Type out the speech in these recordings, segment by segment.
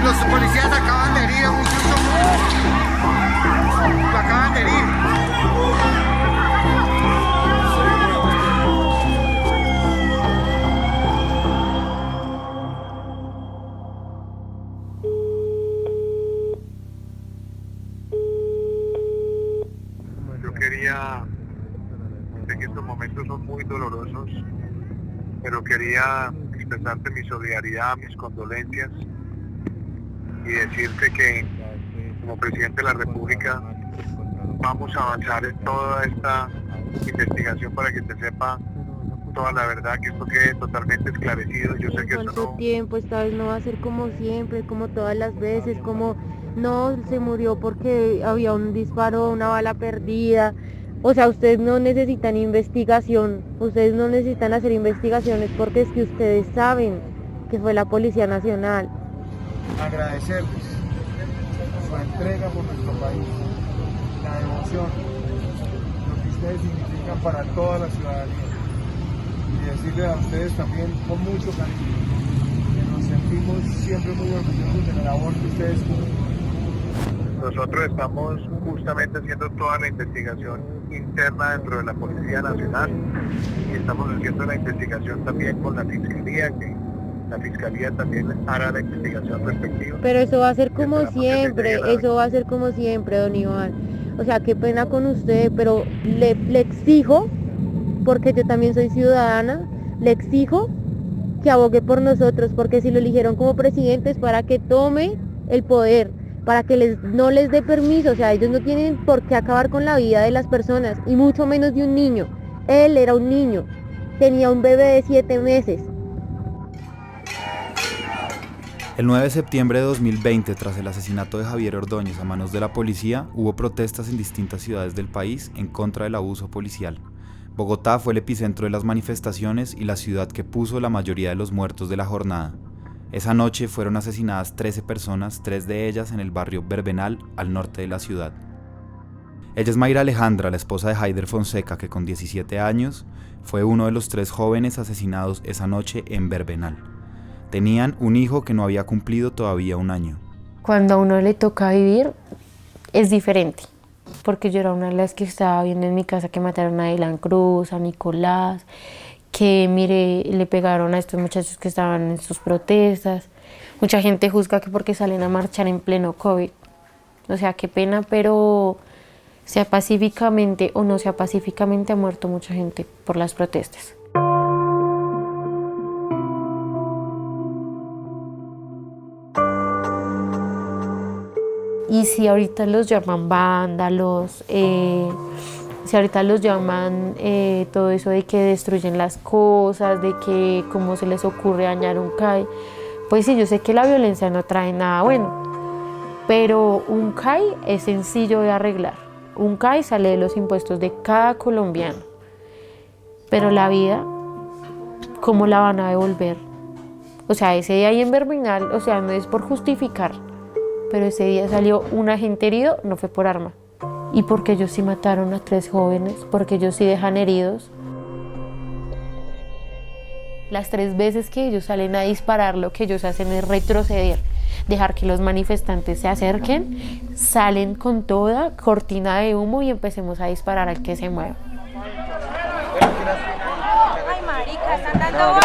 Los policías acaban de herir a un muchacho. Lo acaban de herir. Yo quería, sé que estos momentos son muy dolorosos, pero quería expresarte mi solidaridad, mis condolencias y decirte que como presidente de la República vamos a avanzar en toda esta investigación para que se sepa toda la verdad, que esto quede totalmente esclarecido. Yo sé que esto ¿Cuánto no... tiempo? Esta vez no va a ser como siempre, como todas las veces, como no se murió porque había un disparo, una bala perdida. O sea, ustedes no necesitan investigación, ustedes no necesitan hacer investigaciones porque es que ustedes saben que fue la Policía Nacional. Agradecerles su entrega por nuestro país, la devoción, lo que ustedes significan para toda la ciudadanía, y decirles a ustedes también con mucho cariño que nos sentimos siempre muy orgullosos de la labor que ustedes cumplen. Nosotros estamos justamente haciendo toda la investigación interna dentro de la Policía Nacional y estamos haciendo la investigación también con la Fiscalía, que la Fiscalía también hará la investigación respectiva. Pero eso va a ser como siempre, eso va a ser como siempre, don Iván. O sea, qué pena con usted, pero le exijo, porque yo también soy ciudadana, le exijo que abogue por nosotros, porque si lo eligieron como presidente es para que tome el poder, para que no les dé permiso. O sea, ellos no tienen por qué acabar con la vida de las personas, y mucho menos de un niño. Él era un niño, tenía un bebé de 7 meses. El 9 de septiembre de 2020, tras el asesinato de Javier Ordóñez a manos de la policía, hubo protestas en distintas ciudades del país en contra del abuso policial. Bogotá fue el epicentro de las manifestaciones y la ciudad que puso la mayoría de los muertos de la jornada. Esa noche fueron asesinadas 13 personas, 3 de ellas en el barrio Verbenal, al norte de la ciudad. Ella es Mayra Alejandra, la esposa de Haider Fonseca, que con 17 años fue uno de los 3 jóvenes asesinados esa noche en Verbenal. Tenían un hijo que no había cumplido todavía 1 año. Cuando a uno le toca vivir, es diferente. Porque yo era una de las que estaba viendo en mi casa que mataron a Dylan Cruz, a Nicolás, que mire, le pegaron a estos muchachos que estaban en sus protestas. Mucha gente juzga que porque salen a marchar en pleno COVID. O sea, qué pena, pero sea pacíficamente o no sea pacíficamente, ha muerto mucha gente por las protestas. Y si ahorita los llaman vándalos, si ahorita los llaman todo eso de que destruyen las cosas, de que cómo se les ocurre dañar un CAI, pues sí, yo sé que la violencia no trae nada bueno, pero un CAI es sencillo de arreglar. Un CAI sale de los impuestos de cada colombiano, pero la vida, ¿cómo la van a devolver? O sea, ese día ahí en Verbenal, o sea, no es por justificar, pero ese día salió un agente herido, no fue por arma. Y porque ellos sí mataron a 3 jóvenes, porque ellos sí dejan heridos. Las 3 veces que ellos salen a disparar, lo que ellos hacen es retroceder, dejar que los manifestantes se acerquen, salen con toda cortina de humo y empecemos a disparar al que se mueva. Ay, marica, están dando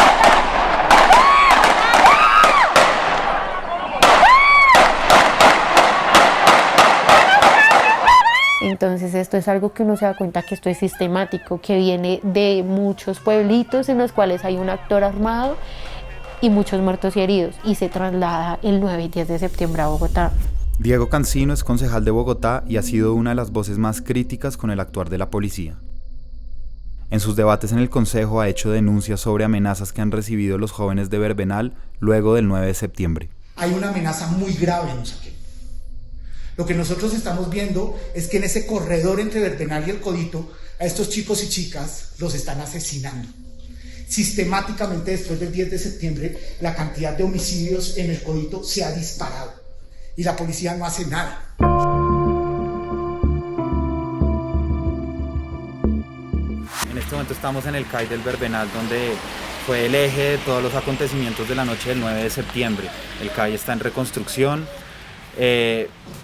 Entonces esto es algo que uno se da cuenta que esto es sistemático, que viene de muchos pueblitos en los cuales hay un actor armado y muchos muertos y heridos, y se traslada el 9 y 10 de septiembre a Bogotá. Diego Cancino es concejal de Bogotá y ha sido una de las voces más críticas con el actuar de la policía. En sus debates en el Consejo ha hecho denuncias sobre amenazas que han recibido los jóvenes de Verbenal luego del 9 de septiembre. Hay una amenaza muy grave en Usaquén. Lo que nosotros estamos viendo es que en ese corredor entre Verbenal y el Codito, a estos chicos y chicas los están asesinando. Sistemáticamente después del 10 de septiembre, la cantidad de homicidios en el Codito se ha disparado y la policía no hace nada. En este momento estamos en el CAI del Verbenal, donde fue el eje de todos los acontecimientos de la noche del 9 de septiembre. El CAI está en reconstrucción.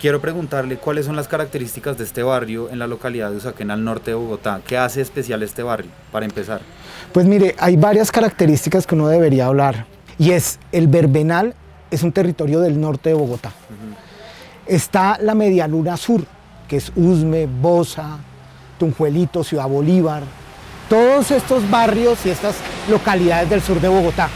Quiero preguntarle cuáles son las características de este barrio en la localidad de Usaquén, al norte de Bogotá. ¿Qué hace especial este barrio, para empezar? Pues mire, hay varias características que uno debería hablar. Y es, el Verbenal es un territorio del norte de Bogotá. Está la Medialuna Sur, que es Usme, Bosa, Tunjuelito, Ciudad Bolívar, todos estos barrios y estas localidades del sur de Bogotá.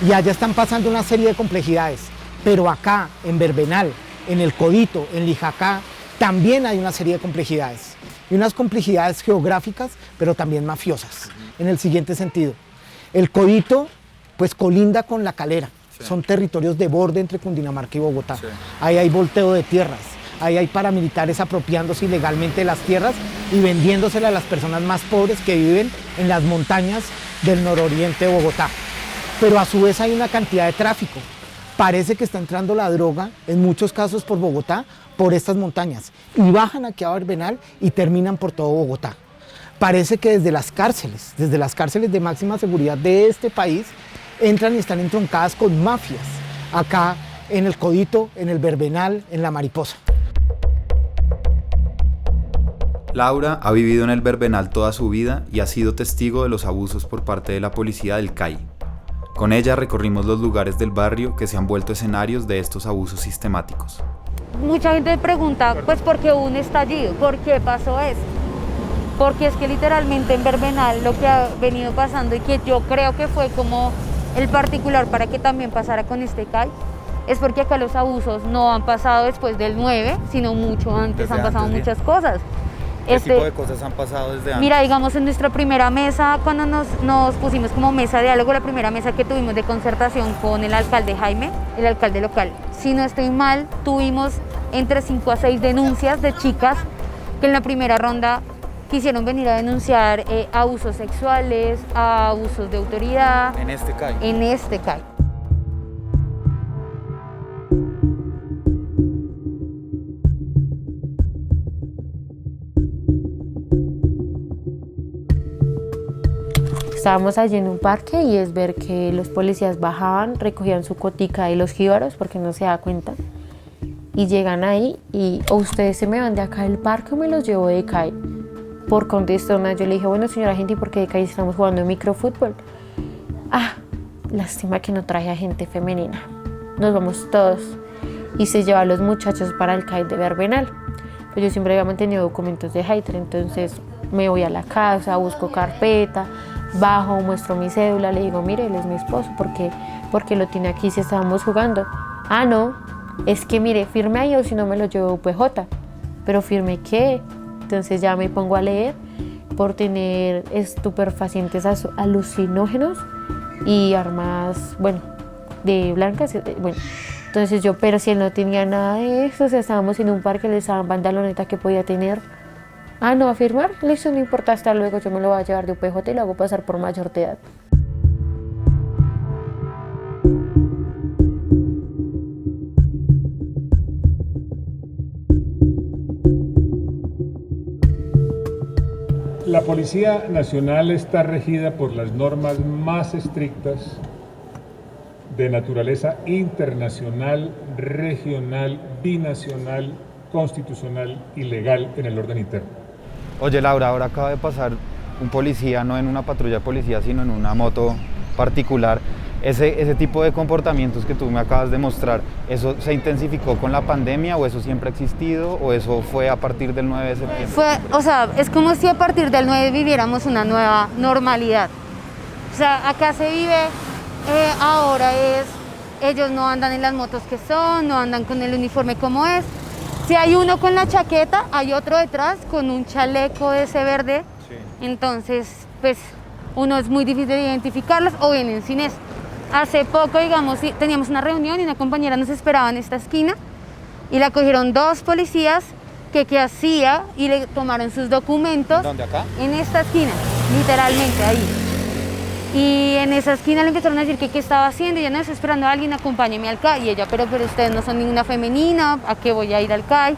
Y allá están pasando una serie de complejidades, pero acá, en Verbenal, en El Codito, en Lijacá, también hay una serie de complejidades. Y unas complejidades geográficas, pero también mafiosas, en el siguiente sentido. El Codito, pues colinda con La Calera. Sí. Son territorios de borde entre Cundinamarca y Bogotá. Sí. Ahí hay volteo de tierras. Ahí hay paramilitares apropiándose ilegalmente de las tierras y vendiéndoselas a las personas más pobres que viven en las montañas del nororiente de Bogotá. Pero a su vez hay una cantidad de tráfico. Parece que está entrando la droga, en muchos casos por Bogotá, por estas montañas. Y bajan aquí a Verbenal y terminan por todo Bogotá. Parece que desde las cárceles de máxima seguridad de este país, entran y están entroncadas con mafias. Acá en El Codito, en el Verbenal, en La Mariposa. Laura ha vivido en el Verbenal toda su vida y ha sido testigo de los abusos por parte de la policía del CAI. Con ella recorrimos los lugares del barrio que se han vuelto escenarios de estos abusos sistemáticos. Mucha gente me pregunta, pues, ¿por qué hubo un estallido? ¿Por qué pasó esto? Porque es que literalmente en Verbenal lo que ha venido pasando y que yo creo que fue como el particular para que también pasara con este CAI, es porque acá los abusos no han pasado después del 9, sino mucho antes. Desde han pasado antes, muchas cosas. ¿Qué tipo de cosas han pasado desde antes? Mira, digamos en nuestra primera mesa, cuando nos pusimos como mesa de diálogo, la primera mesa que tuvimos de concertación con el alcalde Jaime, el alcalde local. Si no estoy mal, tuvimos entre 5 a 6 denuncias de chicas que en la primera ronda quisieron venir a denunciar abusos sexuales, abusos de autoridad. ¿En este CAI? En este CAI. Estábamos allí en un parque y es ver que los policías bajaban, recogían su cotica de los jíbaros porque no se da cuenta y llegan ahí y o ustedes se me van de acá del parque o me los llevo de CAI. Por contestona yo le dije, bueno señora gente, ¿por qué de CAI estamos jugando microfútbol? Ah, lástima que no traje a gente femenina, nos vamos todos y se lleva a los muchachos para el CAI de Verbenal. Pues yo siempre había mantenido documentos de Haiter, entonces me voy a la casa, busco carpeta, bajo, muestro mi cédula, le digo, mire, él es mi esposo, porque lo tiene aquí si estábamos jugando. Ah, no, es que mire, firme ahí o si no me lo llevo PJ. Pero firme qué, entonces ya me pongo a leer por tener estupefacientes alucinógenos y armas, bueno, de blancas, bueno. Entonces yo, pero si él no tenía nada de eso, o sea, estábamos en un parque, le estaban pantaloneta que podía tener. Ah, ¿no va a firmar? Listo, no importa, hasta luego, yo me lo voy a llevar de UPJ y lo hago pasar por mayor de edad. La Policía Nacional está regida por las normas más estrictas de naturaleza internacional, regional, binacional, constitucional y legal en el orden interno. Oye Laura, ahora acaba de pasar un policía, no en una patrulla de policía, sino en una moto particular. Ese tipo de comportamientos que tú me acabas de mostrar, ¿eso se intensificó con la pandemia o eso siempre ha existido o eso fue a partir del 9 de septiembre? O sea, es como si a partir del 9 viviéramos una nueva normalidad. O sea, acá se vive, ahora ellos no andan en las motos que son, no andan con el uniforme como es. Si hay uno con la chaqueta, hay otro detrás con un chaleco de ese verde. Sí. Entonces, pues, uno es muy difícil de identificarlos o vienen sin eso. Hace poco, digamos, teníamos una reunión y una compañera nos esperaba en esta esquina y la cogieron 2 policías que hacía y le tomaron sus documentos. ¿Dónde, acá? En esta esquina, literalmente ahí. Y en esa esquina le empezaron a decir que qué estaba haciendo y ella no está esperando a alguien, acompáñeme al CAI. Y ella, pero ustedes no son ninguna femenina, ¿a qué voy a ir al CAI?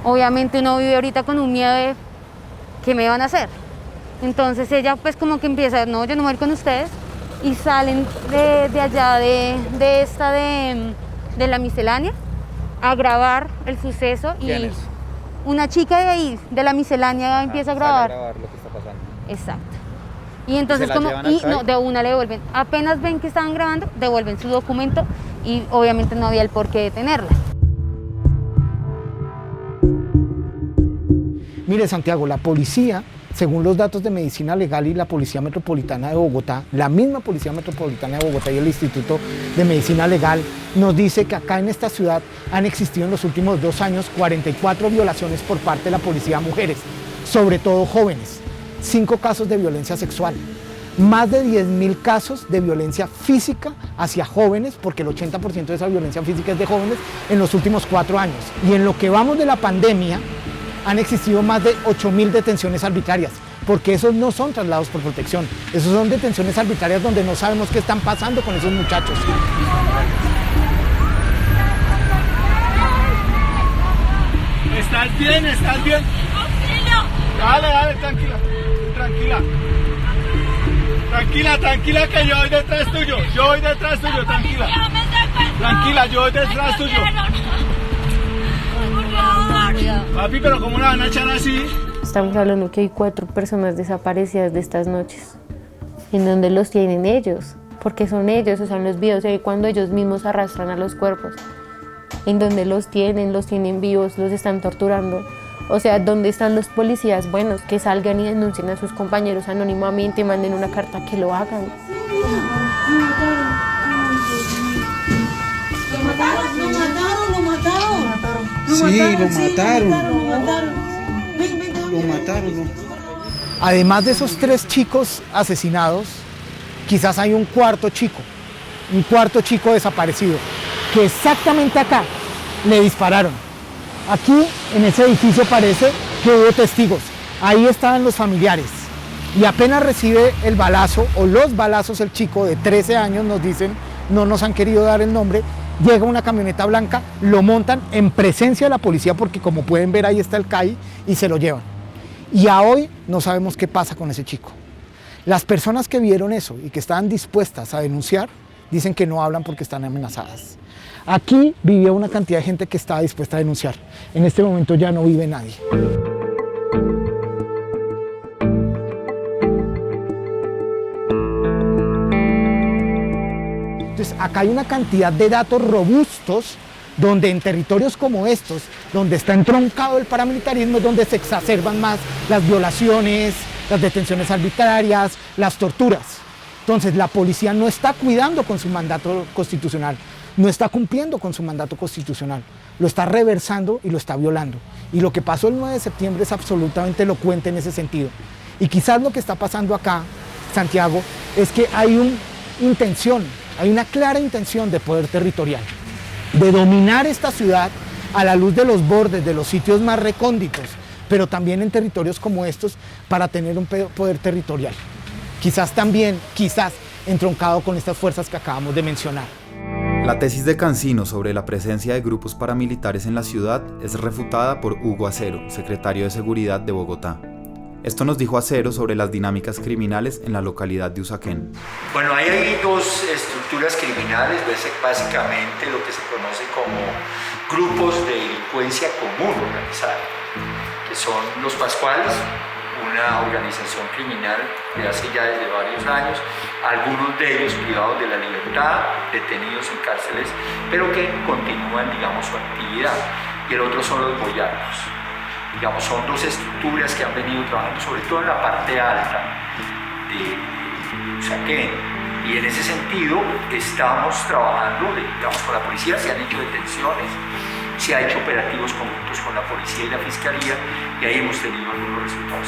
Obviamente uno vive ahorita con un miedo de ¿qué me van a hacer? Entonces ella pues como que empieza, no, yo no voy a ir con ustedes, y salen de allá de la miscelánea a grabar el suceso. ¿Quién y es? Una chica de ahí, de la miscelánea, empieza a grabar. Lo que está pasando. Exacto. Y entonces ¿Se la como, llevan al y CAI? no, de una le devuelven, apenas ven que estaban grabando, devuelven su documento y obviamente no había el por qué detenerla. Mire, Santiago, la policía, según los datos de Medicina Legal y la Policía Metropolitana de Bogotá, la misma Policía Metropolitana de Bogotá y el Instituto de Medicina Legal, nos dice que acá en esta ciudad han existido en los últimos 2 años 44 violaciones por parte de la policía a mujeres, sobre todo jóvenes, 5 casos de violencia sexual, más de 10.000 casos de violencia física hacia jóvenes, porque el 80% de esa violencia física es de jóvenes, en los últimos 4 años. Y en lo que vamos de la pandemia, han existido más de 8.000 detenciones arbitrarias, porque esos no son traslados por protección, esos son detenciones arbitrarias donde no sabemos qué están pasando con esos muchachos. ¿Estás bien? ¿Estás bien? Dale, tranquila. Tranquila, que yo voy detrás tuyo. Tranquila. Tranquila, yo voy detrás tuyo. Papi, pero ¿cómo la van a echar así? Estamos hablando que hay 4 personas desaparecidas de estas noches. ¿En dónde los tienen ellos? Porque son ellos, o sea, en los videos se ve cuando ellos mismos arrastran a los cuerpos. ¿En dónde los tienen vivos, los están torturando? O sea, ¿dónde están los policías buenos que salgan y denuncien a sus compañeros anónimamente, manden una carta que lo hagan? Lo mataron. Además de esos 3 chicos asesinados, quizás hay un cuarto chico desaparecido, que exactamente acá le dispararon. Aquí, en ese edificio, parece que hubo testigos. Ahí estaban los familiares. Y apenas recibe el balazo, o los balazos, el chico de 13 años, nos dicen, no nos han querido dar el nombre, llega una camioneta blanca, lo montan en presencia de la policía, porque como pueden ver ahí está el CAI, y se lo llevan. Y a hoy no sabemos qué pasa con ese chico. Las personas que vieron eso y que estaban dispuestas a denunciar, dicen que no hablan porque están amenazadas. Aquí vivía una cantidad de gente que estaba dispuesta a denunciar. En este momento ya no vive nadie. Entonces, acá hay una cantidad de datos robustos donde en territorios como estos, donde está entroncado el paramilitarismo, es donde se exacerban más las violaciones, las detenciones arbitrarias, las torturas. Entonces, la policía no está cuidando con su mandato constitucional, no está cumpliendo con su mandato constitucional, lo está reversando y lo está violando. Y lo que pasó el 9 de septiembre es absolutamente elocuente en ese sentido. Y quizás lo que está pasando acá, Santiago, es que hay una clara intención de poder territorial, de dominar esta ciudad a la luz de los bordes, de los sitios más recónditos, pero también en territorios como estos para tener un poder territorial. Quizás entroncado con estas fuerzas que acabamos de mencionar. La tesis de Cancino sobre la presencia de grupos paramilitares en la ciudad es refutada por Hugo Acero, secretario de Seguridad de Bogotá. Esto nos dijo Acero sobre las dinámicas criminales en la localidad de Usaquén. Bueno, ahí hay 2 estructuras criminales, básicamente lo que se conoce como grupos de delincuencia común organizada, que son los Pascuales, una organización criminal de hace ya desde varios años, algunos de ellos privados de la libertad, detenidos en cárceles, pero que continúan, digamos, su actividad. Y el otro son los boyardos. Digamos, son 2 estructuras que han venido trabajando sobre todo en la parte alta de Usaquén. Y en ese sentido estamos trabajando, digamos, con la policía, se han hecho detenciones, se han hecho operativos conjuntos con la policía y la fiscalía, y ahí hemos tenido algunos resultados.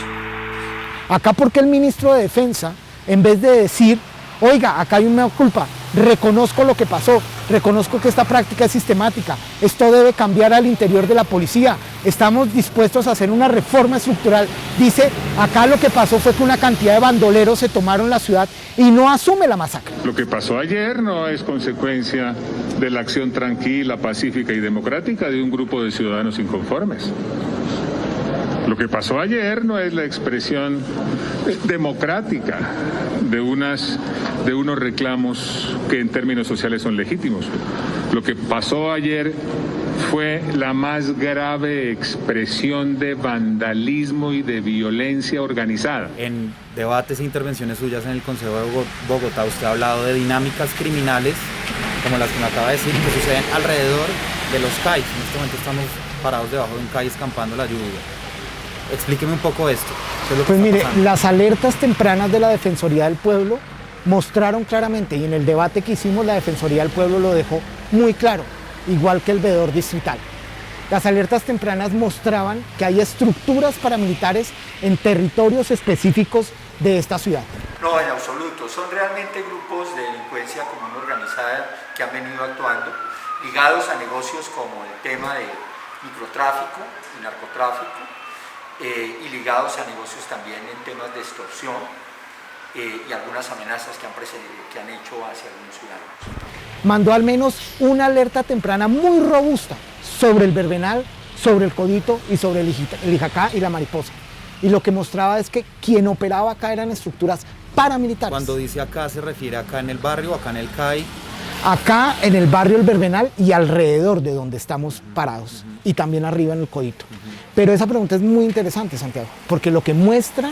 Acá, porque el ministro de Defensa, en vez de decir, oiga, acá hay una culpa, reconozco lo que pasó, reconozco que esta práctica es sistemática, esto debe cambiar al interior de la policía, estamos dispuestos a hacer una reforma estructural, dice, acá lo que pasó fue que una cantidad de bandoleros se tomaron la ciudad y no asume la masacre. Lo que pasó ayer no es consecuencia de la acción tranquila, pacífica y democrática de un grupo de ciudadanos inconformes. Lo que pasó ayer no es la expresión democrática de unos reclamos que en términos sociales son legítimos. Lo que pasó ayer fue la más grave expresión de vandalismo y de violencia organizada. En debates e intervenciones suyas en el Consejo de Bogotá, usted ha hablado de dinámicas criminales, como las que me acaba de decir, que suceden alrededor de los CAIs. En este momento estamos parados debajo de un CAI escampando la lluvia. Explíqueme un poco esto. ¿Qué es lo que Pues está mire, pasando? las alertas tempranas de la Defensoría del Pueblo mostraron claramente, y en el debate que hicimos la Defensoría del Pueblo lo dejó muy claro, igual que el veedor distrital. Las alertas tempranas mostraban que hay estructuras paramilitares en territorios específicos de esta ciudad. No, en absoluto. Son realmente grupos de delincuencia común organizada que han venido actuando, ligados a negocios como el tema de microtráfico y narcotráfico, y ligados a negocios también en temas de extorsión y algunas amenazas que han hecho hacia algunos ciudadanos. Mandó al menos una alerta temprana muy robusta sobre el verbenal, sobre el codito y sobre el Ijacá y la mariposa. Y lo que mostraba es que quien operaba acá eran estructuras paramilitares. Cuando dice acá, ¿se refiere acá en el barrio, acá en el CAI? Acá en el barrio El Verbenal y alrededor de donde estamos parados, y también arriba en el codito. Pero esa pregunta es muy interesante, Santiago, porque lo que muestran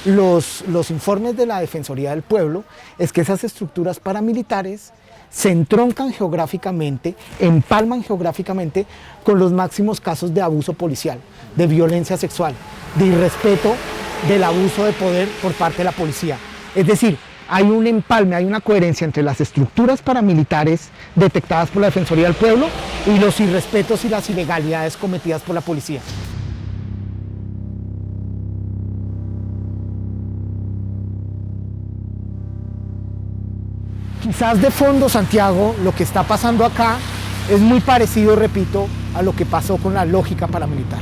los informes de la Defensoría del Pueblo es que esas estructuras paramilitares se entroncan geográficamente, empalman geográficamente con los máximos casos de abuso policial, de violencia sexual, de irrespeto, del abuso de poder por parte de la policía. Es decir, hay un empalme, hay una coherencia entre las estructuras paramilitares detectadas por la Defensoría del Pueblo y los irrespetos y las ilegalidades cometidas por la policía. Quizás de fondo, Santiago, lo que está pasando acá es muy parecido, repito, a lo que pasó con la lógica paramilitar.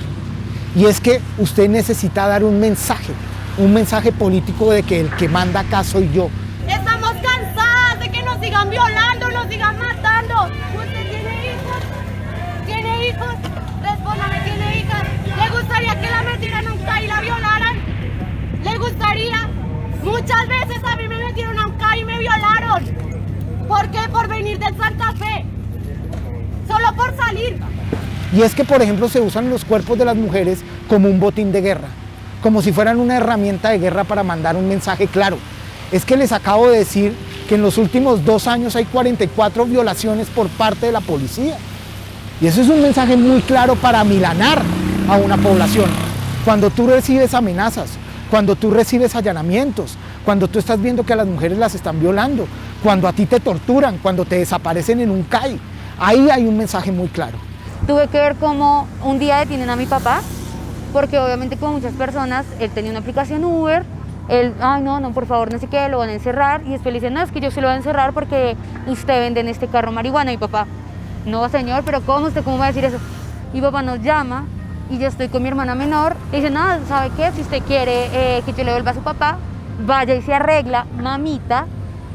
Y es que usted necesita dar un mensaje político de que el que manda acá soy yo. Estamos cansadas de que nos sigan violando, nos sigan matando. ¿Usted tiene hijos? ¿Tiene hijos? Respóndame, ¿tiene hijas? ¿Le gustaría que la metieran a un CAI y la violaran? ¿Le gustaría? Muchas veces a mí me metieron a un CAI y me violaron. ¿Por qué? Por venir del Santa Fe. Solo por salir. Y es que, por ejemplo, se usan los cuerpos de las mujeres como un botín de guerra, como si fueran una herramienta de guerra para mandar un mensaje claro. Es que les acabo de decir que en los últimos 2 años hay 44 violaciones por parte de la policía. Y eso es un mensaje muy claro para amilanar a una población. Cuando tú recibes amenazas, cuando tú recibes allanamientos, cuando tú estás viendo que a las mujeres las están violando, cuando a ti te torturan, cuando te desaparecen en un CAI, ahí hay un mensaje muy claro. Tuve que ver cómo un día detienen a mi papá, porque obviamente como muchas personas, él tenía una aplicación Uber, él, ay no, por favor, no sé qué, lo van a encerrar, y después le dicen, no, es que yo se lo voy a encerrar porque usted vende en este carro marihuana. Y mi papá, no señor, pero ¿cómo usted cómo va a decir eso? Mi papá nos llama, y yo estoy con mi hermana menor, le dice, no, ¿sabe qué? Si usted quiere que yo le vuelva a su papá, vaya y se arregla, mamita,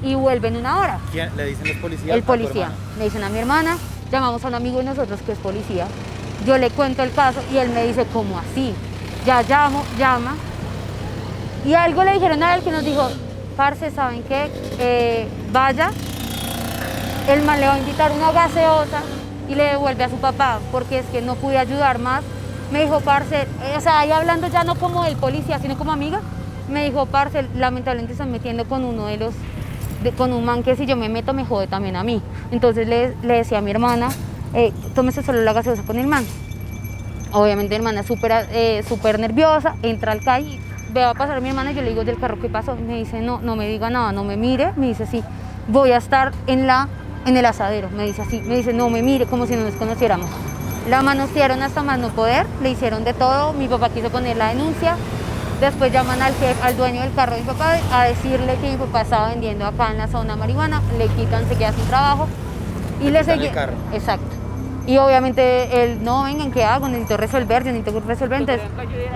y vuelve en 1 hora. ¿Quién le dicen los policías? El policía. Le dicen a mi hermana, llamamos a un amigo de nosotros que es policía, yo le cuento el caso y él me dice, ¿cómo así? Ya llama, y algo le dijeron a él que nos dijo, parce, ¿saben qué? Vaya, el man le va a invitar una gaseosa y le devuelve a su papá, porque es que no pude ayudar más. Me dijo, parce, o sea, ahí hablando ya no como el policía, sino como amiga, me dijo, parce, lamentablemente están metiendo con uno de los, con un man que si yo me meto me jode también a mí. Entonces le decía a mi hermana, tómese solo la gaseosa con el man. Obviamente mi hermana súper nerviosa, entra al CAI, ve a pasar a mi hermana y yo le digo del carro, ¿qué pasó? Me dice, no me diga nada, no me mire. Me dice, sí, voy a estar en el asadero. Me dice así, me dice, no me mire, como si no nos conociéramos. La manosearon hasta más no poder, le hicieron de todo, mi papá quiso poner la denuncia. Después llaman al dueño del carro de mi papá a decirle que mi papá estaba vendiendo acá en la zona marihuana, le quitan, se queda sin trabajo y le sigue. Exacto. Y obviamente él, no, vengan, ¿qué hago? Necesito resolver. Entonces,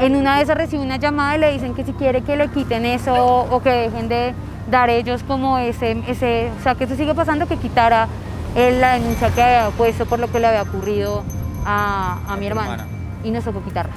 en una de esas recibe una llamada y le dicen que si quiere que le quiten eso o que dejen de dar ellos como ese, o sea, que eso sigue pasando, que quitara la denuncia que había puesto por lo que le había ocurrido a mi hermana. Y nos tocó quitarla.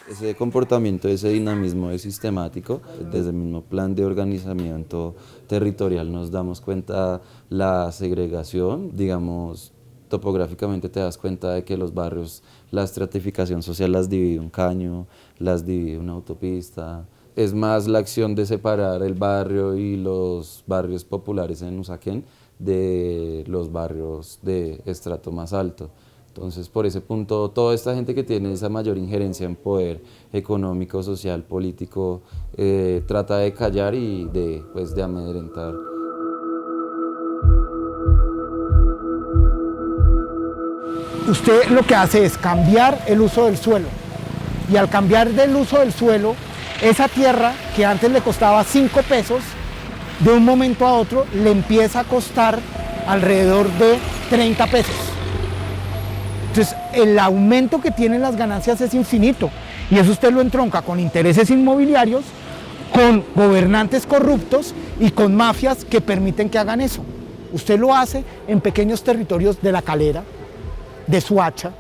Ese comportamiento, ese dinamismo es sistemático. Desde el mismo plan de organizamiento territorial nos damos cuenta la segregación, digamos, topográficamente te das cuenta de que los barrios, la estratificación social las divide un caño, las divide una autopista. Es más la acción de separar el barrio y los barrios populares en Usaquén de los barrios de estrato más alto. Entonces, por ese punto, toda esta gente que tiene esa mayor injerencia en poder económico, social, político, trata de callar y de amedrentar. Usted lo que hace es cambiar el uso del suelo. Y al cambiar del uso del suelo, esa tierra que antes le costaba 5 pesos, de un momento a otro le empieza a costar alrededor de 30 pesos. Entonces, el aumento que tienen las ganancias es infinito. Y eso usted lo entronca con intereses inmobiliarios, con gobernantes corruptos y con mafias que permiten que hagan eso. Usted lo hace en pequeños territorios de La Calera, de Suacha,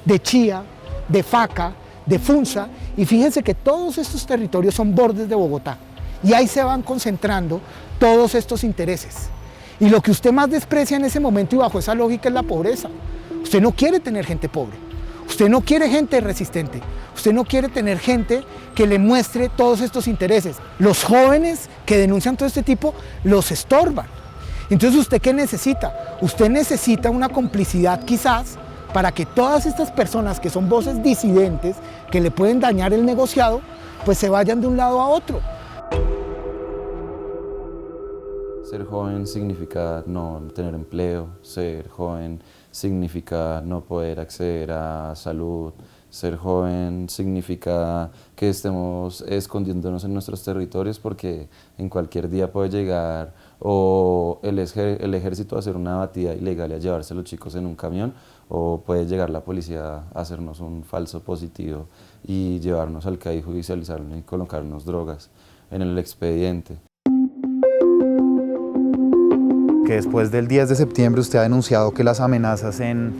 de Chía, de Faca, de Funza, y fíjense que todos estos territorios son bordes de Bogotá, y ahí se van concentrando todos estos intereses. Y lo que usted más desprecia en ese momento y bajo esa lógica es la pobreza. Usted no quiere tener gente pobre, usted no quiere gente resistente, usted no quiere tener gente que le muestre todos estos intereses. Los jóvenes que denuncian todo este tipo los estorban. Entonces, ¿usted qué necesita? Usted necesita una complicidad quizás para que todas estas personas que son voces disidentes, que le pueden dañar el negociado, pues se vayan de un lado a otro. Ser joven significa no tener empleo, ser joven significa no poder acceder a salud, ser joven significa que estemos escondiéndonos en nuestros territorios porque en cualquier día puede llegar o el ejército a hacer una batida ilegal y a llevarse a los chicos en un camión, o puede llegar la policía a hacernos un falso positivo y llevarnos al CAI, judicializarnos y colocarnos drogas en el expediente. Que después del 10 de septiembre usted ha denunciado que las amenazas en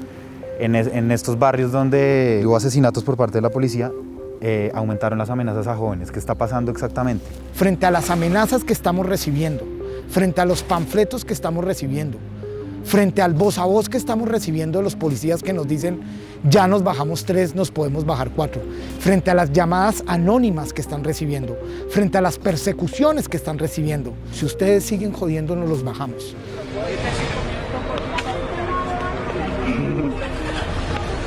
estos barrios donde hubo asesinatos por parte de la policía, aumentaron las amenazas a jóvenes. ¿Qué está pasando exactamente? Frente a las amenazas que estamos recibiendo, frente a los panfletos que estamos recibiendo, frente al voz a voz que estamos recibiendo de los policías que nos dicen ya nos bajamos 3, nos podemos bajar 4, frente a las llamadas anónimas que están recibiendo, frente a las persecuciones que están recibiendo, si ustedes siguen jodiendo nos los bajamos.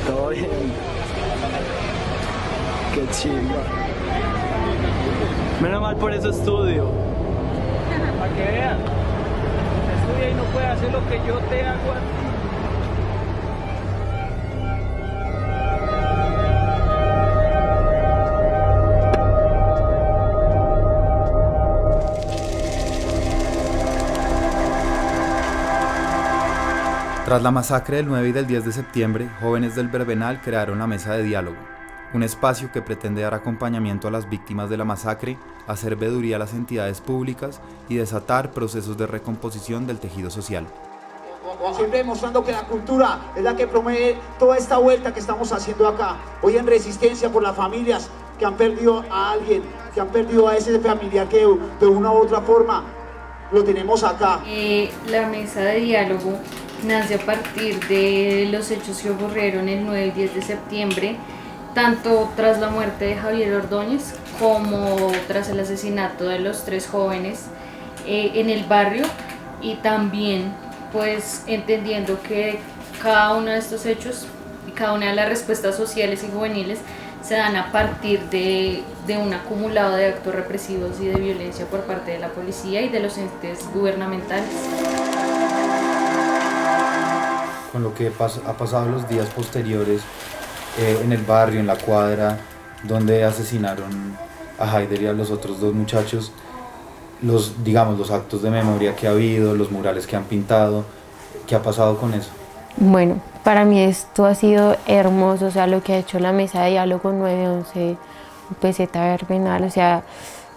Todo bien. Qué chimba. Menos mal por eso estudio. Para que vean, estudia y no puede hacer lo que yo te hago a ti. Tras la masacre del 9 y del 10 de septiembre, jóvenes del Verbenal crearon la Mesa de Diálogo, un espacio que pretende dar acompañamiento a las víctimas de la masacre, hacer veeduría a las entidades públicas y desatar procesos de recomposición del tejido social. Siempre demostrando que la cultura es la que promueve toda esta vuelta que estamos haciendo acá. Hoy en resistencia por las familias que han perdido a alguien, que han perdido a ese familiar que de una u otra forma lo tenemos acá. La mesa de diálogo nace a partir de los hechos que ocurrieron el 9 y 10 de septiembre, tanto tras la muerte de Javier Ordóñez como tras el asesinato de los 3 jóvenes en el barrio, y también pues entendiendo que cada uno de estos hechos y cada una de las respuestas sociales y juveniles se dan a partir de un acumulado de actos represivos y de violencia por parte de la policía y de los entes gubernamentales. Con lo que ha pasado en los días posteriores en el barrio, en la cuadra, donde asesinaron a Haider y a los otros 2 muchachos, los actos de memoria que ha habido, los murales que han pintado, ¿qué ha pasado con eso? Bueno, para mí esto ha sido hermoso, o sea, lo que ha hecho la Mesa de Diálogo 911, UPZ Verbenal, o sea,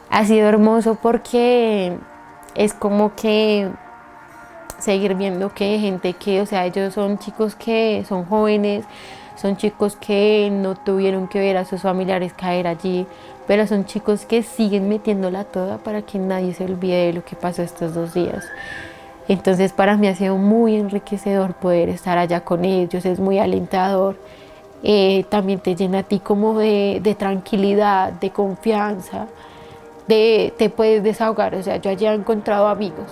ha sido hermoso porque es como que seguir viendo que hay gente que, o sea, ellos son chicos que son jóvenes, son chicos que no tuvieron que ver a sus familiares caer allí, pero son chicos que siguen metiéndola toda para que nadie se olvide de lo que pasó estos 2 días. Entonces para mí ha sido muy enriquecedor poder estar allá con ellos, es muy alentador. También te llena a ti como de tranquilidad, de confianza, te puedes desahogar. O sea, yo allí he encontrado amigos.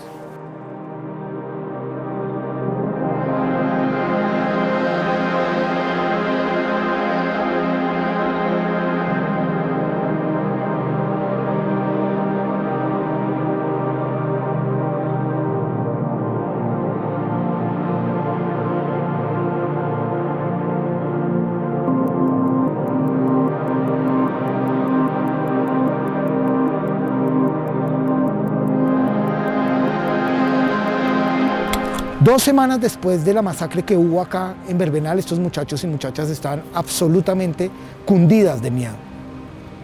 Dos semanas después de la masacre que hubo acá en Verbenal, estos muchachos y muchachas estaban absolutamente cundidas de miedo.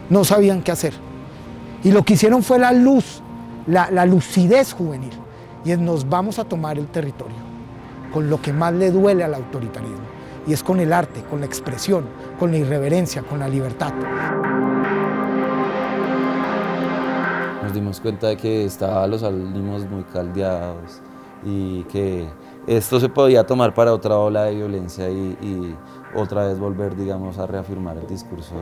No sabían qué hacer. Y lo que hicieron fue la lucidez juvenil. Y es: nos vamos a tomar el territorio con lo que más le duele al autoritarismo. Y es con el arte, con la expresión, con la irreverencia, con la libertad. Nos dimos cuenta de que los ánimos muy caldeados y que esto se podía tomar para otra ola de violencia y otra vez volver, digamos, a reafirmar el discurso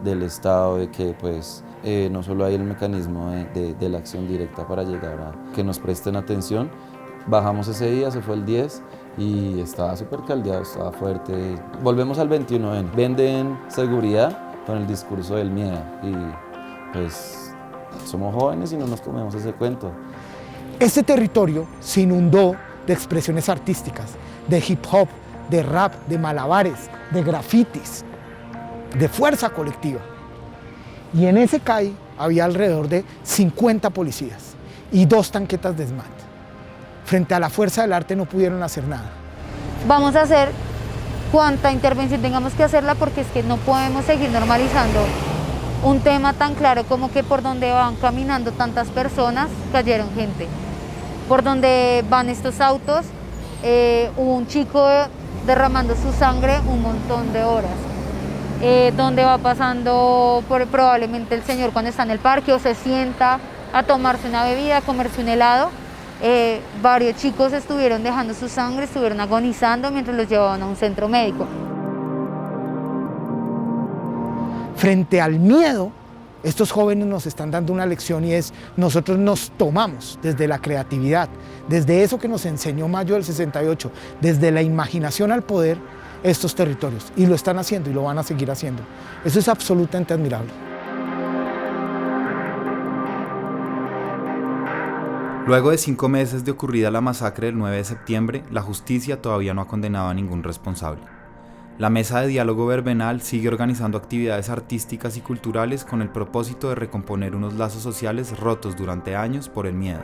del Estado, de que pues no solo hay el mecanismo de la acción directa para llegar a que nos presten atención. Bajamos ese día, se fue el 10 y estaba súper caldeado, estaba fuerte. Volvemos al 21N, venden seguridad con el discurso del miedo y pues somos jóvenes y no nos comemos ese cuento. Este territorio se inundó de expresiones artísticas, de hip hop, de rap, de malabares, de grafitis, de fuerza colectiva. Y en ese CAI había alrededor de 50 policías y 2 tanquetas de SMAT. Frente a la fuerza del arte no pudieron hacer nada. Vamos a hacer cuanta intervención tengamos que hacerla, porque es que no podemos seguir normalizando un tema tan claro como que por donde van caminando tantas personas cayeron gente. Por donde van estos autos, hubo un chico derramando su sangre un montón de horas. Donde va pasando probablemente el señor cuando está en el parque o se sienta a tomarse una bebida, a comerse un helado. Varios chicos estuvieron dejando su sangre, estuvieron agonizando mientras los llevaban a un centro médico. Frente al miedo, estos jóvenes nos están dando una lección, y es: nosotros nos tomamos desde la creatividad, desde eso que nos enseñó Mayo del 68, desde la imaginación al poder, estos territorios. Y lo están haciendo y lo van a seguir haciendo. Eso es absolutamente admirable. Luego de 5 meses de ocurrida la masacre del 9 de septiembre, la justicia todavía no ha condenado a ningún responsable. La Mesa de Diálogo Verbenal sigue organizando actividades artísticas y culturales con el propósito de recomponer unos lazos sociales rotos durante años por el miedo.